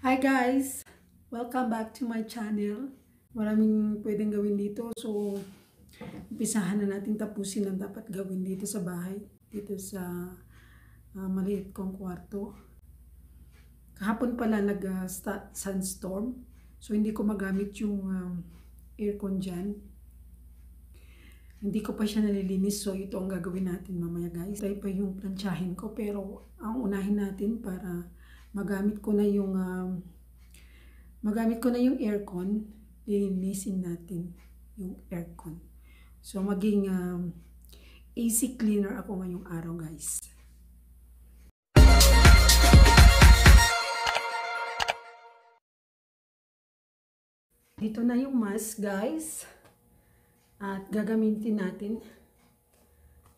Hi guys! Welcome back to my channel. Maraming pwedeng gawin dito. So, umpisahan na natin tapusin ang dapat gawin dito sa bahay. Dito sa maliit kong kwarto. Kahapon pala nag-sunstorm. So, hindi ko magamit yung aircon dyan. Hindi ko pa siya nalilinis. So, ito ang gagawin natin mamaya guys. Try pa yung plansyahin ko. Pero, ang unahin natin para magamit ko na yung aircon, lilinisin natin yung aircon. So maging AC cleaner ako ngayong araw guys. Dito na yung mask guys. At gagamitin natin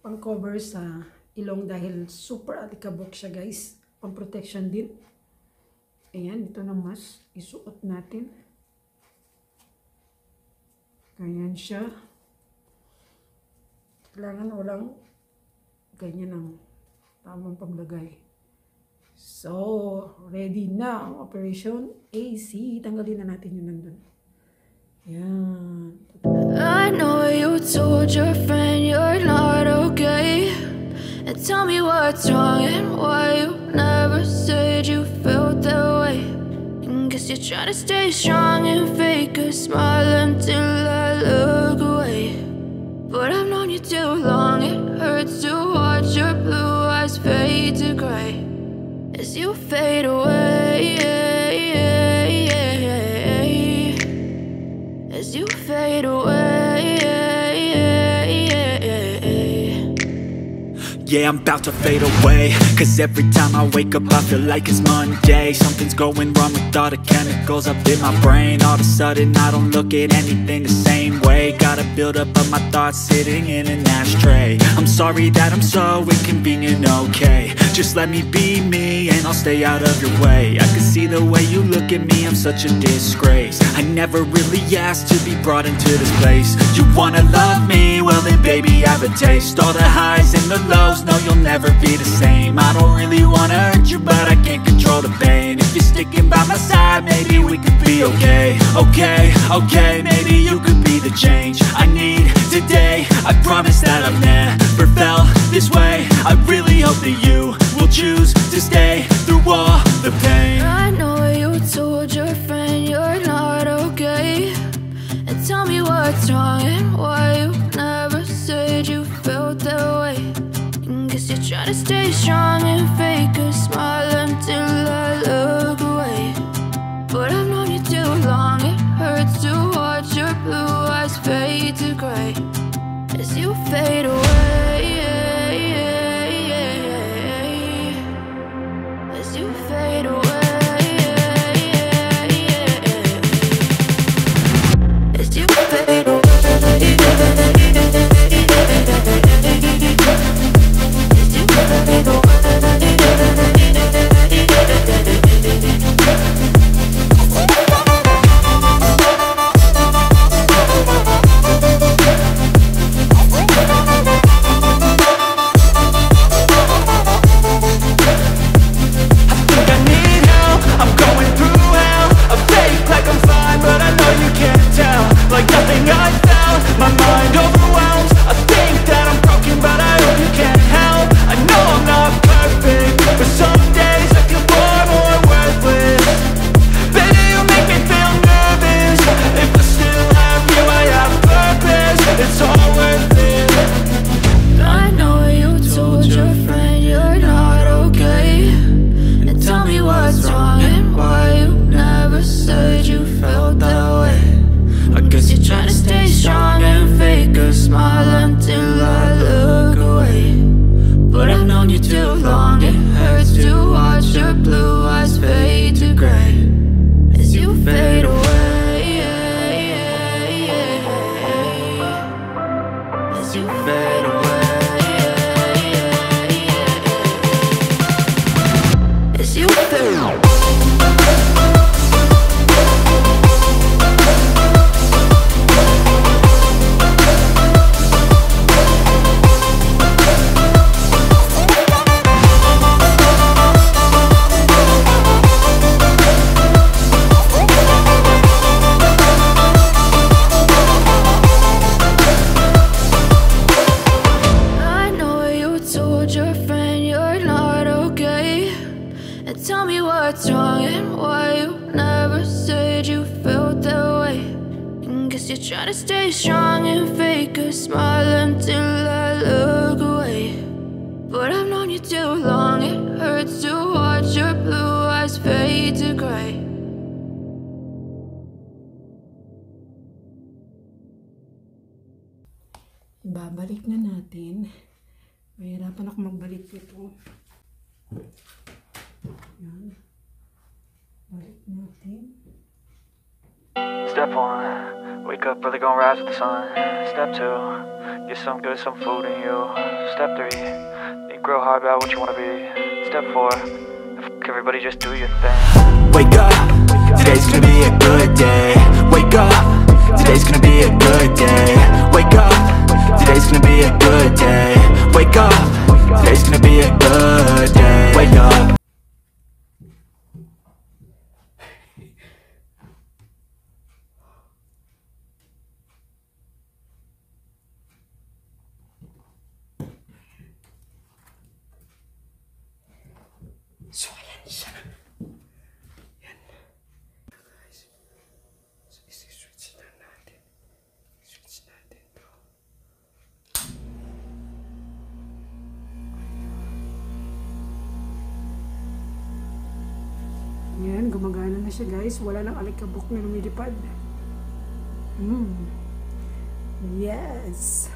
pang cover sa ilong dahil super alikabok siya guys. Pang protection din. Ayan, ito na mas isuot natin. Ganyan siya. Kailangan walang ganyan ang tamang paglagay. So, ready na ang operation AC. Tanggalin na natin yun nandun. Ayan. I know you told your friend you're not okay. And tell me what's wrong and why you never said you felt that way. And guess you're trying to stay strong and fake a smile until I look away. But I've known you too long, it hurts to watch your blue eyes fade to gray as you fade away. As you fade away. Yeah, I'm about to fade away. Cause every time I wake up I feel like it's Monday. Something's going wrong with all the chemicals up in my brain. All of a sudden I don't look at anything the same way. Gotta build up of my thoughts sitting in an ashtray. I'm sorry that I'm so inconvenient, okay. Just let me be me and I'll stay out of your way. I can see the way you look at me, I'm such a disgrace. I never really asked to be brought into this place. You wanna love me? Well then baby I have a taste. All the highs and the lows, no you'll never be the same. I don't really wanna hurt you but I can't control the pain. If you're sticking by my side maybe we could be okay. Okay, maybe you could be the change I need today. I promise that I've never felt this way. I really hope that you will choose to stay through all the pain. I know you told your friend you're not okay. And tell me what's wrong and why you never said you felt that way. And guess you're trying to stay strong and fake a smile until I look away. But I've known you too long, it hurts to watch your blue eyes fade to gray as you fade away. As you fade away. As you fade away. And tell me what's wrong and why you never said you felt that way. And guess you're trying to stay strong and fake a smile until I look away. But I've known you too long, it hurts to watch your blue eyes fade to gray. Babalik na natin. Mahirapan ako magbalik dito. Yan. Balik natin. Step 1, wake up early, gonna rise with the sun. Step 2, get some good, some food in you. Step 3, think real hard about what you wanna be. Step 4, everybody just do your thing. Wake up, today's gonna be a good day. Wake up, today's gonna be a good day. Wake up, today's gonna be a good day. Wake up, today's gonna be a good day. Wake up. So, ayan siya. Yan. Guys. So, isi-switch na natin. Switch natin to. Yan, gumagana na siya guys. Wala nang alikabok na lumilipad. Yes.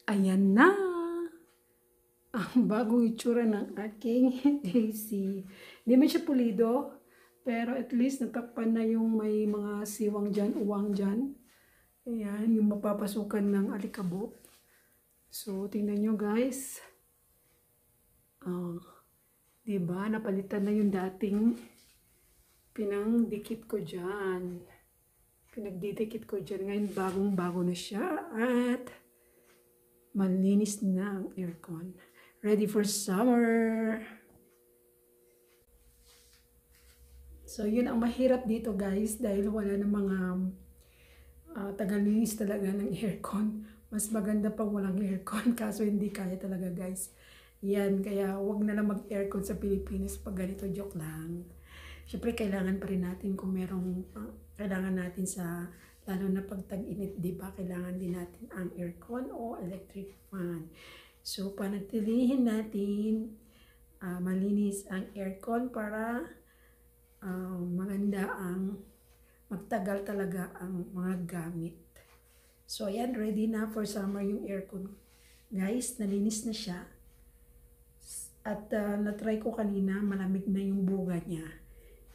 Ayan na! Ang bagong itsura ng aking AC. Hindi man siya pulido, pero at least natakpan na yung may mga siwang dyan, uwang dyan. Ayan, yung mapapasukan ng alikabok. So, tingnan nyo guys. Diba, napalitan na yung dating pinangdikit ko dyan. Pinagdidikit ko dyan. Ngayon, bagong-bago na siya. At malinis na ang aircon. Ready for summer! So, yun ang mahirap dito guys dahil wala na mga tagalinis talaga ng aircon. Mas maganda pang walang aircon kaso hindi kaya talaga guys. Yan, kaya wag na lang mag-aircon sa Pilipinas pag ganito, joke lang. Siyempre, kailangan pa rin natin kung merong kailangan natin sa lalo na pag tag-init, di ba? Kailangan din natin ang aircon o electric fan. So, panatilihin natin malinis ang aircon para maganda ang magtagal talaga ang mga gamit. So, ayan, ready na for summer yung aircon. Guys, nalinis na siya. At natry ko kanina, malamig na yung buga niya.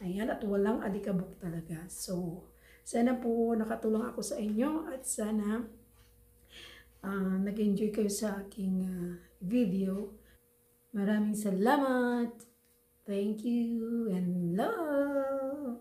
Ayan, at walang alikabok talaga. So, sana po nakatulong ako sa inyo at sana nag-enjoy kayo sa aking video. Maraming salamat. Thank you and love.